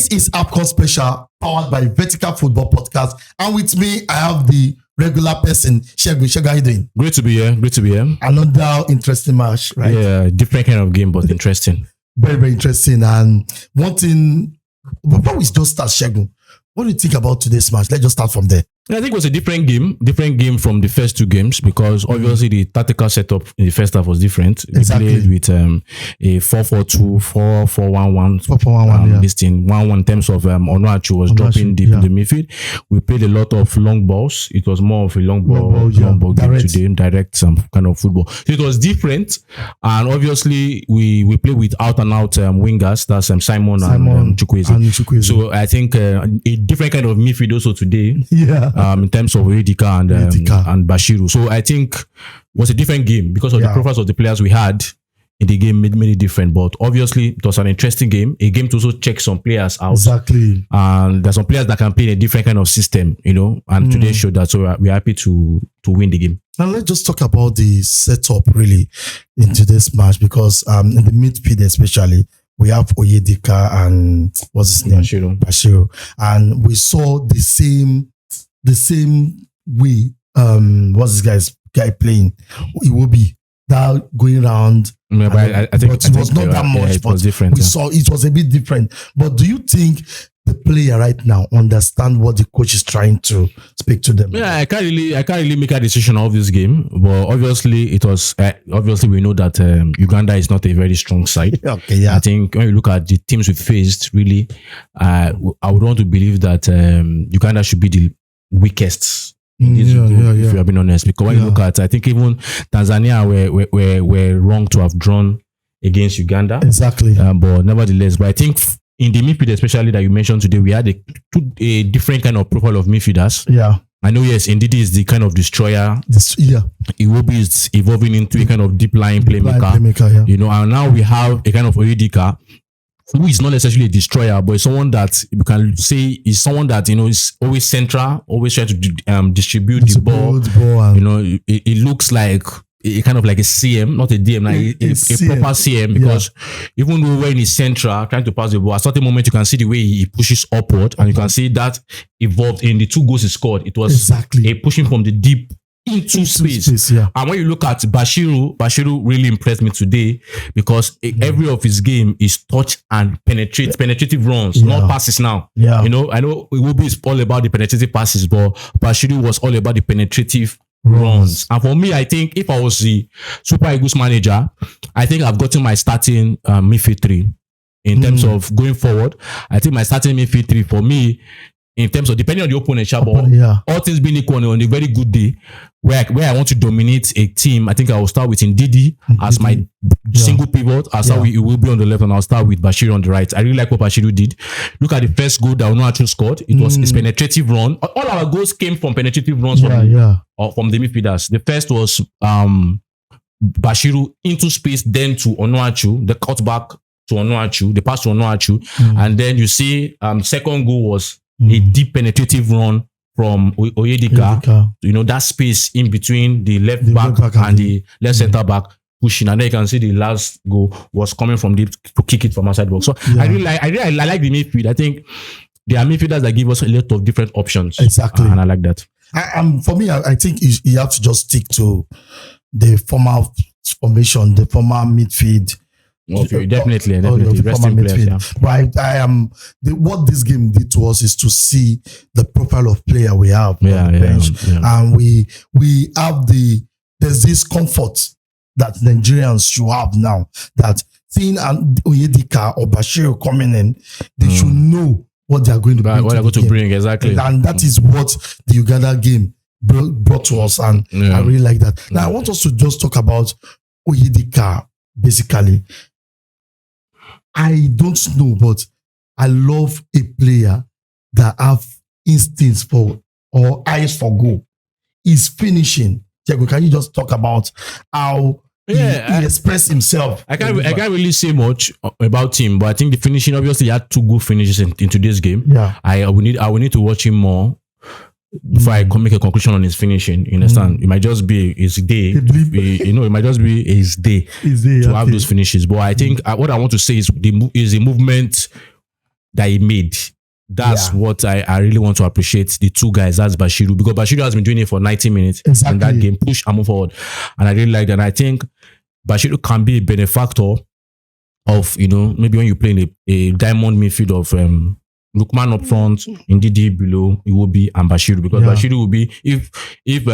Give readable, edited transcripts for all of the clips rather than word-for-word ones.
This is AFCON special powered by Vertical Football Podcast. And with me, I have the regular person, Shegun. How are you doing? Great to be here. Another interesting match, right? Yeah, different kind of game, but interesting. Very, very interesting. And one thing, before we just start, Shegun, what do you think about today's match? Let's just start from there. I think it was a different game from the first two games because obviously the tactical setup in the first half was different. Exactly. We played with a 4-4-2, 4-4-1-1. 4-4-1-1, This thing 1-1 in terms of Onuachu was dropping deep in the midfield. We played a lot of long balls. It was more of a long ball game today, direct some kind of football. So it was different, and obviously we played with out and out wingers. That's Simon and Chukwueze. So I think a different kind of midfield also today. Yeah. In terms of Onyedika and Bashiru. So I think it was a different game because of the profiles of the players we had in the game made it different. But obviously it was an interesting game. A game to also check some players out. Exactly. And there's some players that can play in a different kind of system, and today showed that. So we're happy to win the game. Now let's just talk about the setup really in today's match because in the midfield especially, we have Onyedika and what's his name? Bashiru. And we saw the same way what's this guy playing. It will be that going around. Yeah, but I think it was not that much. It was different. We saw it was a bit different. But do you think the player right now understand what the coach is trying to speak to them? Yeah, I can't really make a decision of this game. But obviously it was obviously we know that Uganda is not a very strong side. Okay, yeah. I think when you look at the teams we faced, really, I would want to believe that Uganda should be the weakest in this group, if you have been honest. Because when you look at, I think even Tanzania were wrong to have drawn against Uganda. Exactly. But nevertheless, I think in the midfield, especially that you mentioned today, we had a different kind of profile of midfielders. Yeah. I know, yes, indeed is the kind of destroyer. Iwobi is evolving into a kind of deep line playmaker. And now we have a kind of Onyedika, who is not necessarily a destroyer, but someone that you can say is someone that is always central, always trying to distribute the ball. It looks like a kind of like a CM, not a DM, like a proper CM, because even though when he's central trying to pass the ball, at a certain moment you can see the way he pushes upward, and you can see that evolved in the 2 goals he scored. It was a pushing from the deep into space. And when you look at Bashiru really impressed me today because every of his game is touch and penetrative runs, not passes now. I know Iwobi is all about the penetrative passes, but Bashiru was all about the penetrative runs. And for me, I think if I was the Super Eagles manager, I think I've gotten my starting midfield 3 in terms of going forward. I think my starting midfield 3 for me, in terms of depending on the opponent, all things being equal on a very good day, where I want to dominate a team, I think I will start with Ndidi as my single pivot. As how it will be on the left, and I'll start with Bashiru on the right. I really like what Bashiru did. Look at the first goal that Onuachu scored. It was his penetrative run. All our goals came from penetrative runs from the midfielders. The first was Bashiru into space, then to Onuachu, the cutback to Onuachu, the pass to Onuachu, and then you see second goal was a deep penetrative run from Onyedika. That space in between the left back and the left centre back pushing, and then you can see the last goal was coming from deep to kick it from outside box. So I really like the midfield. I think there are midfielders that give us a lot of different options. Exactly, and I like that. For me, I think you have to just stick to the former formation, the former midfield. Okay, definitely. Resting players, But what this game did to us is to see the profile of player we have on the bench, and we have there's this comfort that Nigerians should have now that seeing Onyedika or Bashiru coming in, they should know what they are going to bring. What they're going to bring, exactly, and that is what the Uganda game brought to us, and I really like that. Now I want us to just talk about Onyedika. Basically, I don't know, but I love a player that have instincts for or eyes for goal. He's finishing. Diego, can you just talk about how he expressed himself? I can't really say much about him, but I think the finishing, obviously he had 2 good finishes in today's game. Yeah, I will need to watch him more before I can make a conclusion on his finishing. You understand? It might just be his day. It might just be his day to have those finishes. But I think what I want to say is the movement that he made. That's what I really want to appreciate the two guys. That's Bashiru, because Bashiru has been doing it for 90 minutes in that game, push and move forward. And I really like that. And I think Bashiru can be a benefactor of, maybe when you play in a diamond midfield of Lukman up front, Ndidi below, it will be and Bashiru, because Bashiru will be, if it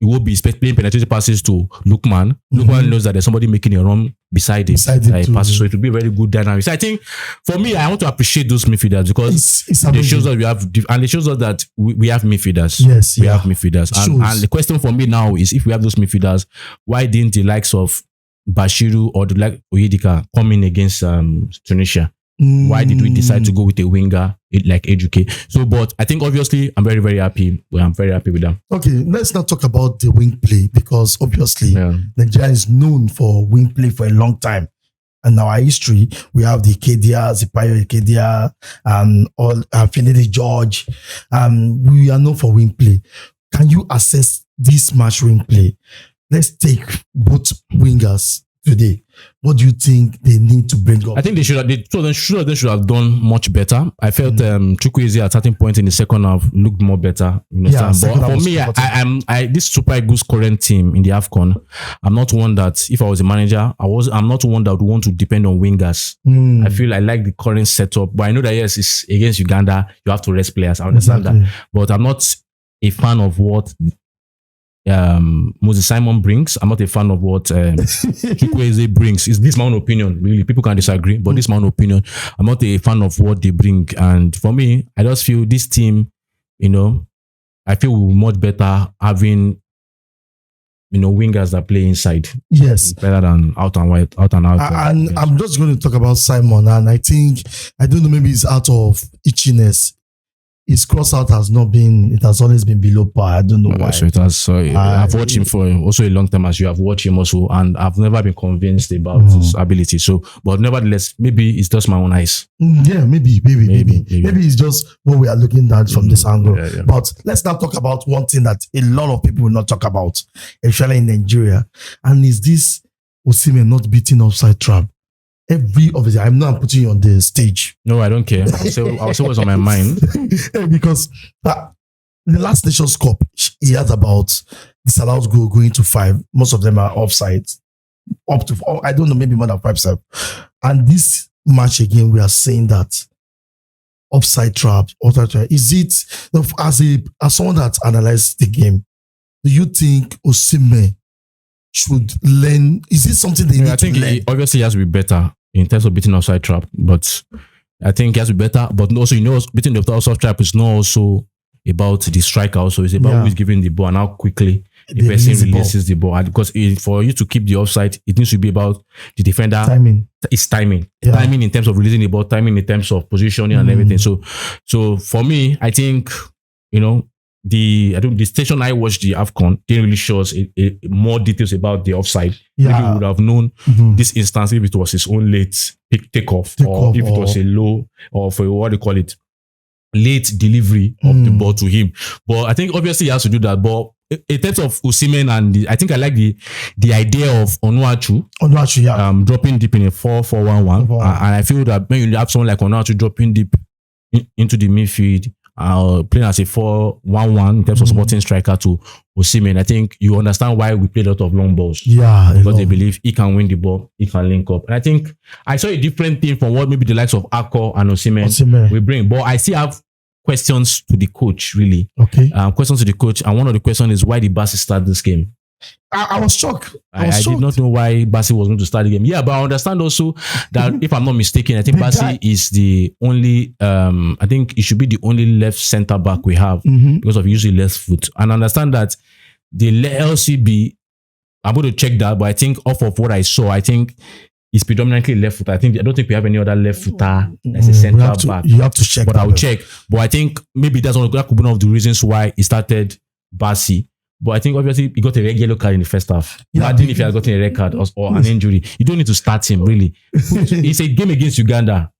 will be playing penetrating passes to Lukman. Lukman knows that there's somebody making a run beside him. Passes, so it will be a very good dynamic. So I think, for me, I want to appreciate those midfielders, because it shows us we have, and it shows us that we have midfielders. Yes, we have midfielders. And the question for me now is, if we have those midfielders, why didn't the likes of Bashiru or the like Onyedika come in against Tunisia? Why did we decide to go with a winger like Ejuke? So, but I think obviously I'm very, very happy. I'm very happy with them. Okay, let's not talk about the wing play, because obviously Nigeria is known for wing play for a long time. And our history, we have the Kedia, Zipayo Kedia, all Finidi George. We are known for wing play. Can you assess this match wing play? Let's take both wingers today. What do you think they need to bring up? I think they should have done much better. I felt Chukwueze at certain point in the second half looked more better. But for me, I this Super Eagles current team in the AFCON, I'm not one that, if I was a manager, I'm not one that would want to depend on wingers. I feel I like the current setup, but I know that yes, it's against Uganda, you have to rest players. I understand that, but I'm not a fan of what Moses Simon brings. I'm not a fan of what Chukwueze brings. This is my own opinion, really. People can disagree, but this is my own opinion. I'm not a fan of what they bring. And for me, I just feel this team, I feel we're much better having wingers that play inside. Yes. Better than out and out. And yes. I'm just going to talk about Simon, and I don't know, maybe it's out of itchiness. His cross out has always been below par. I don't know why. So it has. I've watched him for also a long time, as you have watched him also, and I've never been convinced about his ability. So, but nevertheless, maybe it's just my own eyes. Yeah, maybe it's just what we are looking at from this angle. Yeah. But let's now talk about one thing that a lot of people will not talk about, especially in Nigeria, and is this Osimhen not beating offside trap. Obviously, I'm not putting you on the stage. No, I don't care. I'll say what's on my mind. Because the last Nations Cup, he had about disallowed goal going to 5. Most of them are offside. Up to 4, I don't know, maybe more than 5-7. And this match again, we are saying that offside trap. Is it, as someone that analyzed the game, do you think Osimhen should learn? Is it something they need to learn? I think obviously he has to be better in terms of beating offside trap, but I think he has to be better. But also, beating the offside trap is not also about the striker. Also, it's about who is giving the ball and how quickly the person releases the ball. And because for you to keep the offside, it needs to be about the defender. Timing. It's timing. Yeah. Timing in terms of releasing the ball, timing in terms of positioning and everything. So for me, I think the station I watched the AFCON didn't really show us more details about the offside. Maybe we would have known this instance if it was his own late takeoff, or if it was a low, or for what do you call it, late delivery of the ball to him. But I think obviously he has to do that. But in terms of Osimhen, and I think I like the idea of Onuachu, dropping deep in a 4-4-1-1, and I feel that when you have someone like Onuachu dropping deep into the midfield, playing as a 4-1-1 in terms of supporting striker to Osimhen, I think you understand why we play a lot of long balls. Yeah, because they believe he can win the ball, he can link up. And I think I saw a different thing from what maybe the likes of Akko and Osimhen we bring. But I still have questions to the coach, really. Okay. Questions to the coach, and one of the questions is, why did Bassi start this game? I was shocked. I did not know why Bassi was going to start the game. Yeah, but I understand also that if I'm not mistaken, I think Bassi is the only, I think he should be the only left centre back we have because of usually left foot. And I understand that the LCB, I'm going to check that, but I think off of what I saw, I think it's predominantly left foot. I don't think we have any other left footer as a centre back. You have to check. But I'll check. But I think maybe that could be one of the reasons why he started Bassi. But I think obviously he got a red yellow card in the first half. Imagine if he had gotten a red card or an injury. You don't need to start him, really. It's a game against Uganda.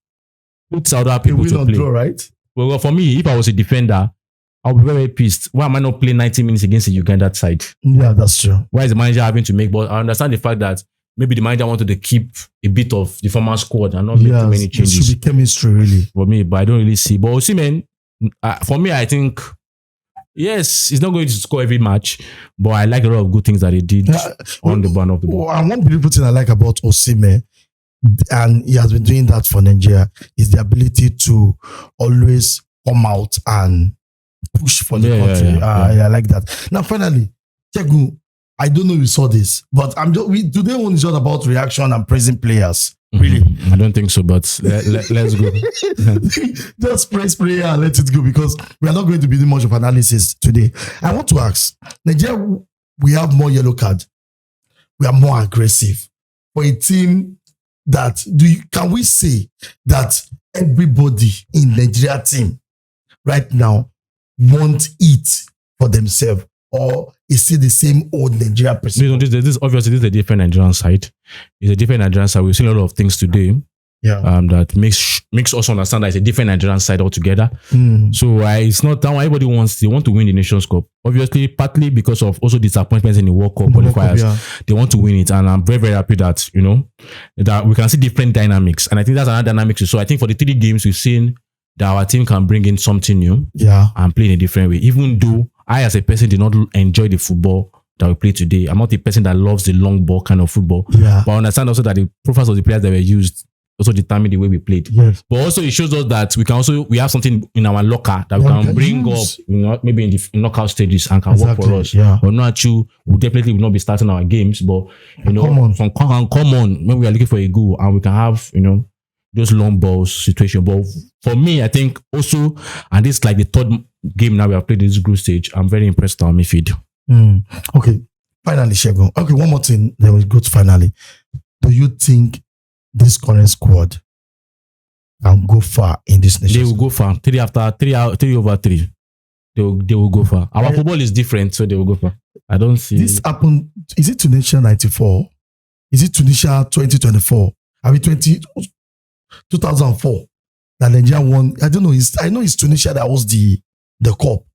Put other people to play. Draw, right? Well, for me, if I was a defender, I'll be very, very pissed. Why am I not playing 90 minutes against the Uganda side? Yeah, that's true. Why is the manager having to make balls? I understand the fact that maybe the manager wanted to keep a bit of the former squad and not make too many changes. It should be chemistry, really. For me, but I don't really see. But Osimhen, for me, I think, yes, he's not going to score every match, but I like a lot of good things that he did on the ball, off the ball. And one beautiful thing I like about Osimhen, and he has been doing that for Nigeria, is the ability to always come out and push for the country. I like that. Now, finally, Chegu, I don't know if you saw this, but today one is all about reaction and praising players. Really? I don't think so, but let's go. Just praise player and let it go, because we are not going to be doing much of analysis today. I want to ask, Nigeria, we have more yellow card. We are more aggressive. For a team that, can we say that everybody in Nigeria team right now want it for themselves? Or is it the same old Nigeria person? This obviously this is a different Nigerian side. It's a different Nigerian side. We've seen a lot of things today. That makes us understand that it's a different Nigerian side altogether. So it's not that everybody they want to win the Nations Cup. Obviously, partly because of also disappointments in the World Cup qualifiers. They want to win it, and I'm very, very happy that that we can see different dynamics. And I think that's another dynamic. So I think for the 3 games we've seen that our team can bring in something new, and play in a different way. Even though I, as a person, did not enjoy the football that we play today. I'm not a person that loves the long ball kind of football. But I understand also that the profiles of the players that were used also determine the way we played. But also it shows us that we have something in our locker that we can bring up, maybe in the knockout stages, and can work for us. Onuachu will definitely not be starting our games, but come on when we are looking for a goal, and we can have those long balls situation. But for me, I think also, and this is like the 3rd game now we have played this group stage, I'm very impressed with our midfield. Okay, finally, Shegun. Okay, one more thing, then we go to finally. Do you think this current squad can go far in this nation? They will go far. 3 over 3. They will go far. Our football is different, so they will go far. I don't see this happen. Is it Tunisia 94? Is it Tunisia 2024? I mean 2004 that Nigeria won. I don't know. I know it's Tunisia that was the cup.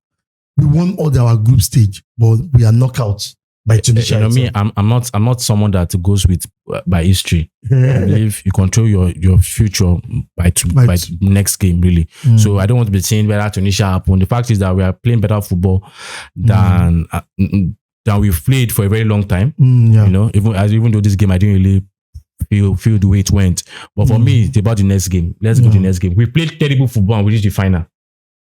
We won all our group stage, but we are knocked by Tunisia. I'm not someone that goes with by history. I believe you control your future by next game, really. So I don't want to be saying whether Tunisia happened. The fact is that we are playing better football than we've played for a very long time. Even though this game I didn't really feel the way it went. But for me, it's about the next game. Let's go to the next game. We played terrible football and we reached the final.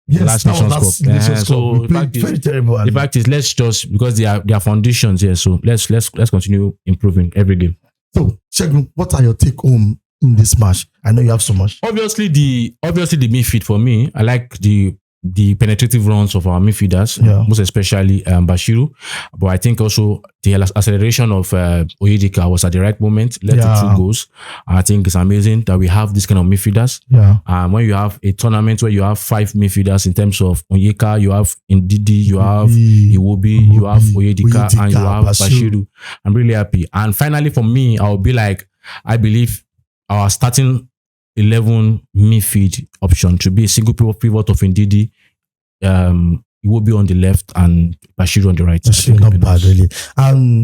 Yes, last Nations Cup. We played very terrible. The fact is, let's just, because there are foundations here, so let's continue improving every game. So, Shegun, what are your take home in this match? I know you have so much. Obviously the midfield for me, I like the penetrative runs of our midfielders, most especially Bashiru. But I think also the acceleration of Onyedika was at the right moment, led to 2 goals. I think it's amazing that we have this kind of midfielders. When you have a tournament where you have 5 midfielders in terms of Onyeka, you have Ndidi, you have Iwobi, you have Onyedika, and you have Bashiru. I'm really happy. And finally, for me, I believe our starting 11 midfield option to be a single pivot of Ndidi. It will be on the left and Bashiru on the right. Not bad, really.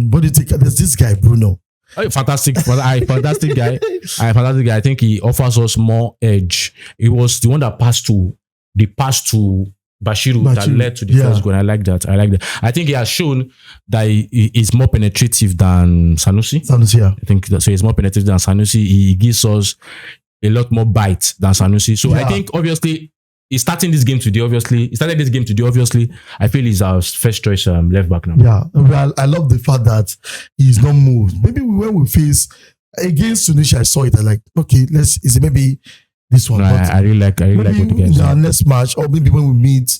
What do you think? There's this guy, Bruno. Fantastic guy. I think he offers us more edge. It was the one that passed to Bashiru that led to the first goal. I like that. I think he has shown that he is more penetrative than Sanusi. I think so. He's more penetrative than Sanusi. He gives us a lot more bite than Sanusi. So I think obviously he started this game today. Obviously, I feel he's our first choice left back now. Yeah, well, I love the fact that he's not moved. Maybe when we face against Tunisia, I saw it. I like, okay, is it maybe this one? No, I really like what the guys do. Next match, or maybe when we meet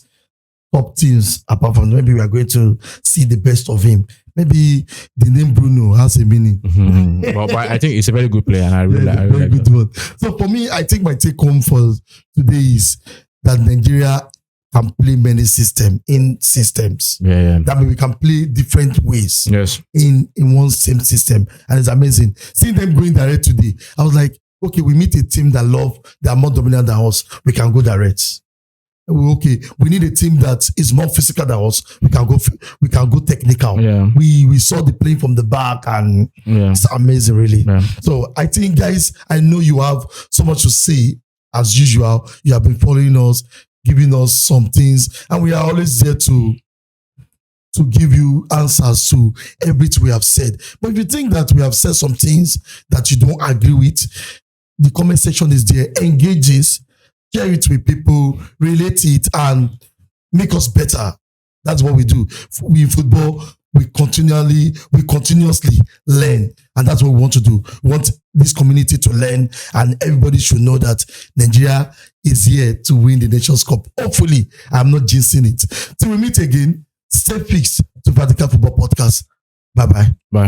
top teams, apart from maybe we are going to see the best of him. Maybe the name Bruno has a meaning. But I think it's a very good player, and I really like good one. So for me, I think my take home for today is that Nigeria can play many systems. That means we can play different ways. In one same system, and it's amazing. Seeing them going direct today, I was like, okay, we meet a team that are more dominant than us. We can go direct. Okay, we need a team that is more physical than us. We can go technical. Yeah. We saw the playing from the back, and it's amazing, really. Yeah. So I think, guys, I know you have so much to say. As usual, you have been following us, giving us some things, and we are always there to give you answers to everything we have said. But if you think that we have said some things that you don't agree with, the comment section is there. Engage this, share it with people, relate it, and make us better. That's what we do. We in football, we continuously learn, and that's what we want to do. We want this community to learn, and everybody should know that Nigeria is here to win the Nations Cup. Hopefully, I'm not jinxing it. Till we meet again, stay fixed to Vertical Football Podcast. Bye-bye. Bye.